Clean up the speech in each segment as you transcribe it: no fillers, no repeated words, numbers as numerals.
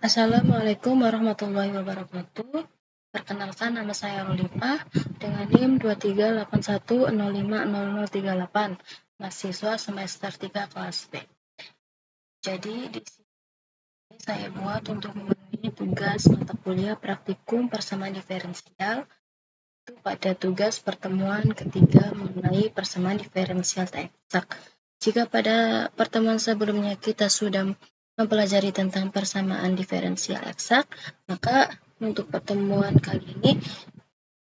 Assalamualaikum warahmatullahi wabarakatuh. Perkenalkan, nama saya Rolipah dengan NIM 2381050038, mahasiswa semester 3 kelas B. Jadi di sini saya buat untuk memenuhi tugas mata kuliah praktikum persamaan diferensial itu pada tugas pertemuan ketiga mengenai persamaan diferensial tak eksak. Jika pada pertemuan sebelumnya kita sudah mempelajari tentang persamaan diferensial eksak, maka untuk pertemuan kali ini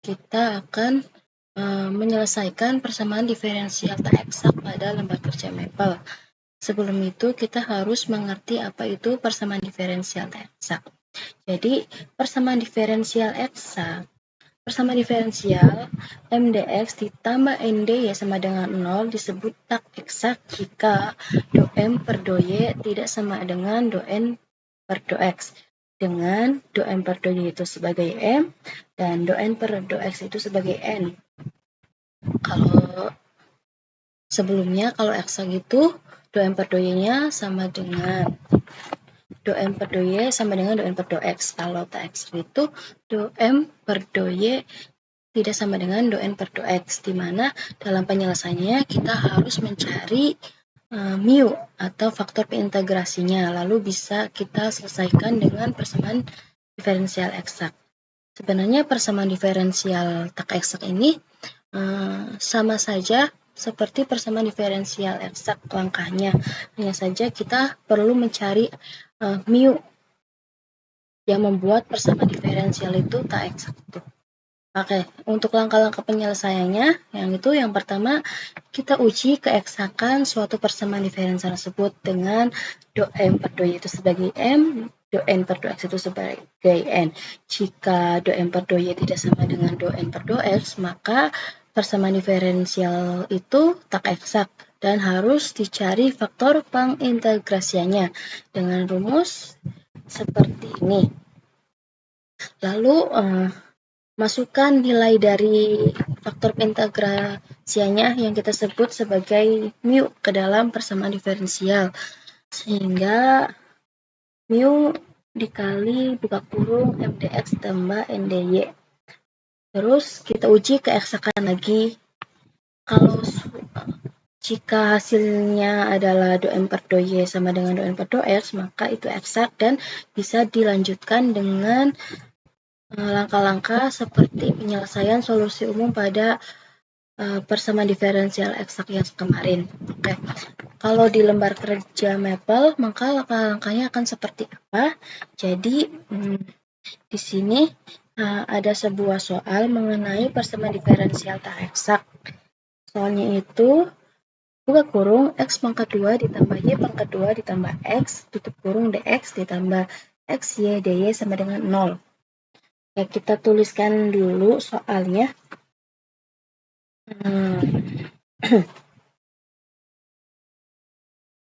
kita akan menyelesaikan persamaan diferensial tak eksak pada lembar kerja Maple. Sebelum itu kita harus mengerti apa itu persamaan diferensial tak eksak. Jadi persamaan diferensial eksak, persamaan diferensial MDX ditambah ND ya sama dengan 0 disebut tak eksak jika do M per do Y tidak sama dengan do N per do X, dengan do M per do Y itu sebagai M dan do N per do X itu sebagai N. Kalau sebelumnya kalau eksak itu do M per do Y-nya sama dengan do M per do Y sama dengan do N per do X. Kalau tak eksak itu do M per do Y tidak sama dengan do N per do X, di mana dalam penyelesaiannya kita harus mencari mu atau faktor integrasinya, lalu bisa kita selesaikan dengan persamaan diferensial eksak. Sebenarnya persamaan diferensial tak eksak ini sama saja seperti persamaan diferensial eksak langkahnya, hanya saja kita perlu mencari mu yang membuat persamaan diferensial itu tak eksak itu. Oke, untuk langkah-langkah penyelesaiannya, yang pertama kita uji keeksakan suatu persamaan diferensial tersebut dengan do M per do Y itu sebagai M, do N per do X itu sebagai N. Jika do M per do Y tidak sama dengan do N per do X, maka persamaan diferensial itu tak eksak dan harus dicari faktor pengintegrasiannya dengan rumus seperti ini. Lalu masukkan nilai dari faktor integrasinya yang kita sebut sebagai mu ke dalam persamaan diferensial, sehingga mu dikali buka kurung MDX tambah NDY. Terus kita uji keeksakan lagi. Kalau jika hasilnya adalah do M per do Y sama dengan do N per do X, maka itu eksak dan bisa dilanjutkan dengan langkah-langkah seperti penyelesaian solusi umum pada persamaan diferensial eksak yang kemarin. Oke. Kalau di lembar kerja Maple, maka langkah-langkahnya akan seperti apa? Jadi di sini ada sebuah soal mengenai persamaan diferensial tak eksak. Soalnya itu buka kurung X pangkat 2 ditambah Y pangkat 2 ditambah X tutup kurung DX ditambah XY DY sama dengan 0. Ya, kita tuliskan dulu soalnya.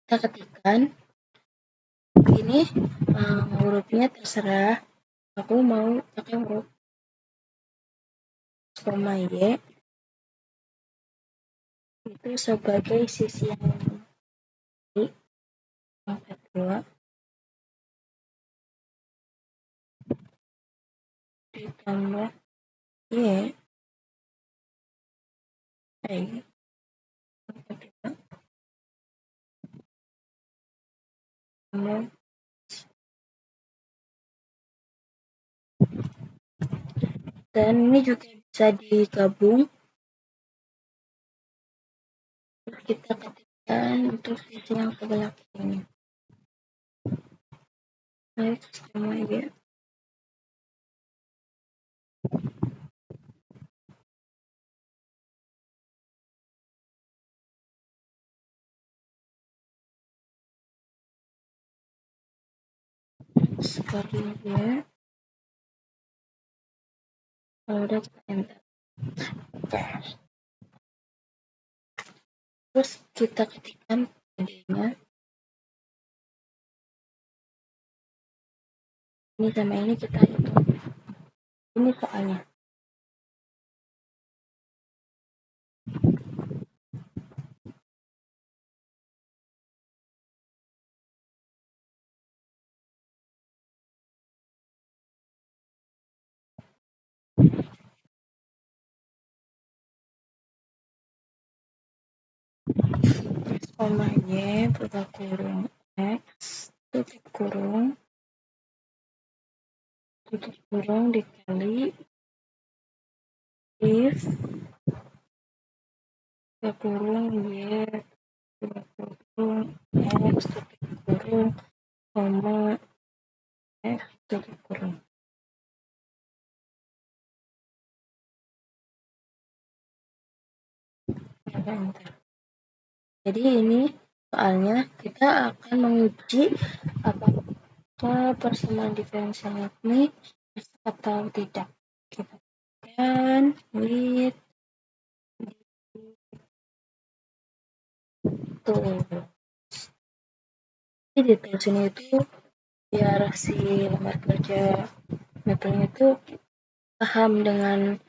Kita ketikkan ini hurufnya terserah, aku mau pakai huruf koma Y itu sebagai sisi yang kiri pangkat 2 ditambah Y pangkat 2 tambah dan ini juga bisa digabung. Kita ketikkan untuk sisi yang sebelah kiri. Baik, koma Y. Sekali ya. Kalau udah kita enter. Oke. Terus kita ketikkan ID-nya. Ini sama ini kita hitung. Ini soalnya. Koma Y buka kurung X tutup kurung dikali if buka kurung Y buka kurung X tutup kurung koma X tutup kurung. Jadi ini soalnya kita akan menguji apakah persamaan diferensial ini atau tidak. Kita akan with tuh. Jadi di sini itu biar si lembar kerja metodenya itu paham dengan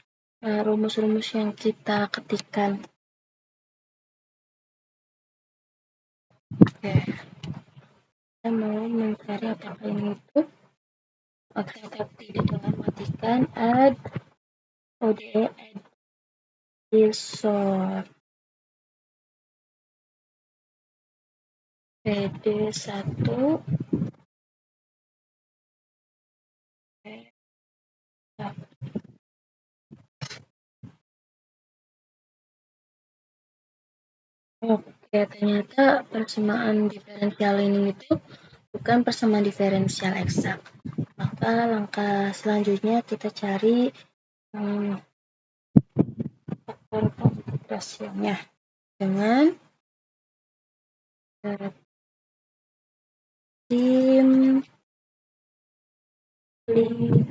rumus-rumus yang kita ketikkan. Oke. Kita mau mencari apakah ini itu. Oke, tidak dengan matikan add ODE add sort PD1 Oke, ternyata persamaan diferensial ini itu bukan persamaan diferensial eksak. Maka langkah selanjutnya kita cari faktor integrasinya dengan tim div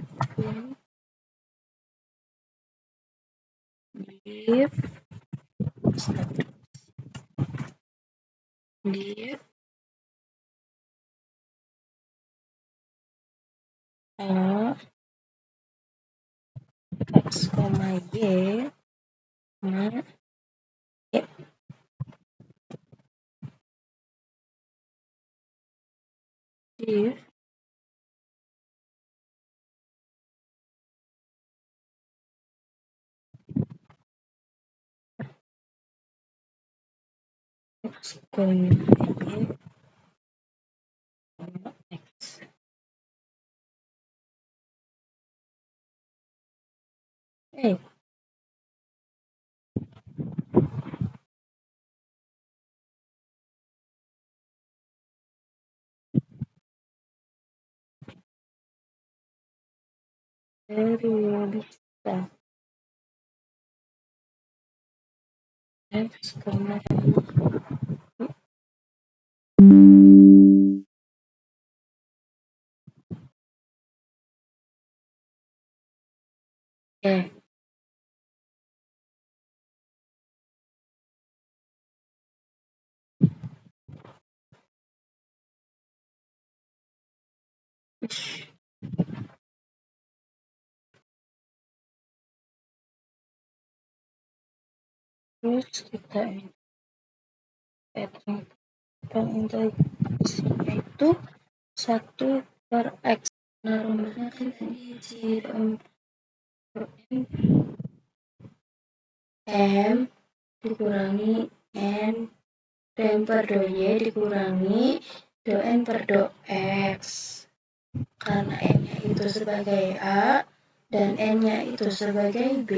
A X, Y nah div X, X. Very bisa X, Oke. Terus kita integrasinya itu 1 per X. Nah, rumusnya kan tadi si M dikurangi N per do Y dikurangi do N per do X. Karena N-nya itu sebagai A dan N-nya itu sebagai B,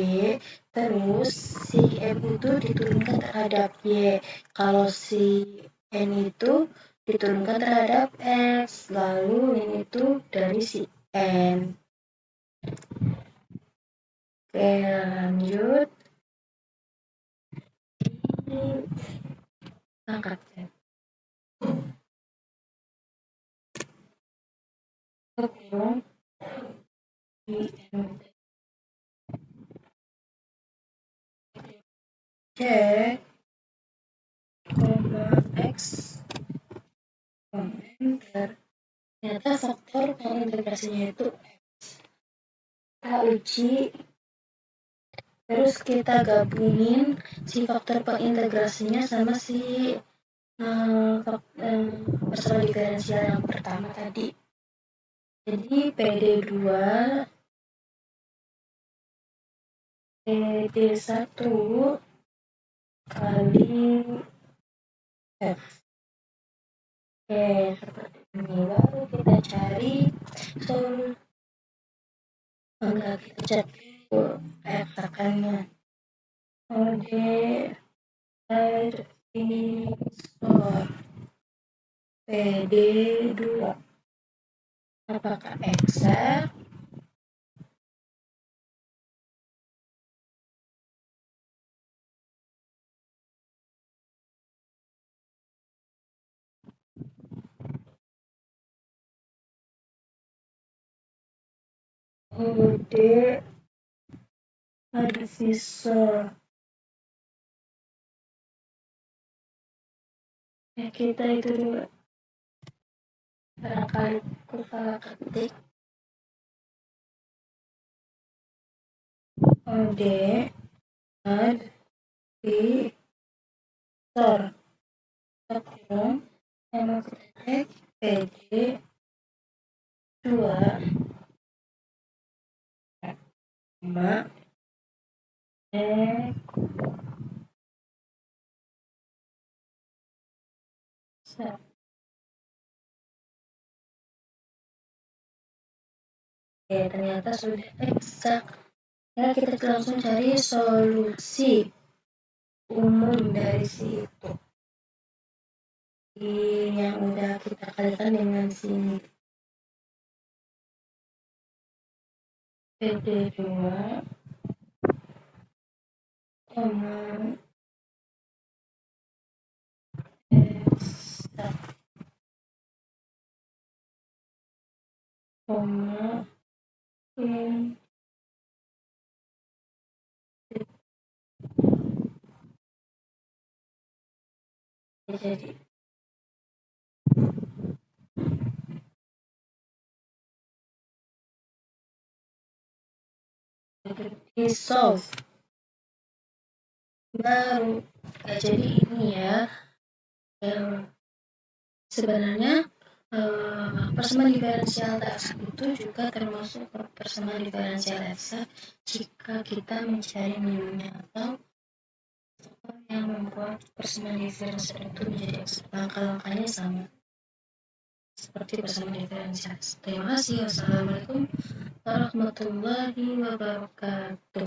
terus si M itu diturunkan terhadap Y. Kalau si N itu diturunkan terhadap X, lalu ini itu dari si N. Oke, lanjut. Angkat ya. Oke. C, X, enter. Ternyata faktor pengintegrasinya itu X. Kita uji, terus kita gabungin si faktor pengintegrasinya sama si persamaan diferensial yang pertama tadi. Jadi PD2 PD1 kali F. Oke, seperti ini. Lalu kita cari solusi. Enggak, kita cari aksakannya. Mode advisor PD2. Apakah eksak? Mode advisor. Ya, kita itu dulu. Barangkali aku salah ketik. Mode advisor. Oke, yang mau kita cek PD2 sama eksak. Oke, ternyata sudah eksak. Ya, kita langsung cari solusi umum dari situ. Yang udah kita kalikan dengan sini. PD2 sama eksak sama jadi di solve baru. Jadi ini ya, sebenarnya persamaan diferensial eksak itu juga termasuk persamaan diferensial eksak jika kita mencari nilainya atau yang membuat persamaan diferensial itu menjadi eksak. Langkah-langkahnya sama seperti persamaan diferensial. Terima kasih. Wassalamualaikum warahmatullahi wabarakatuh.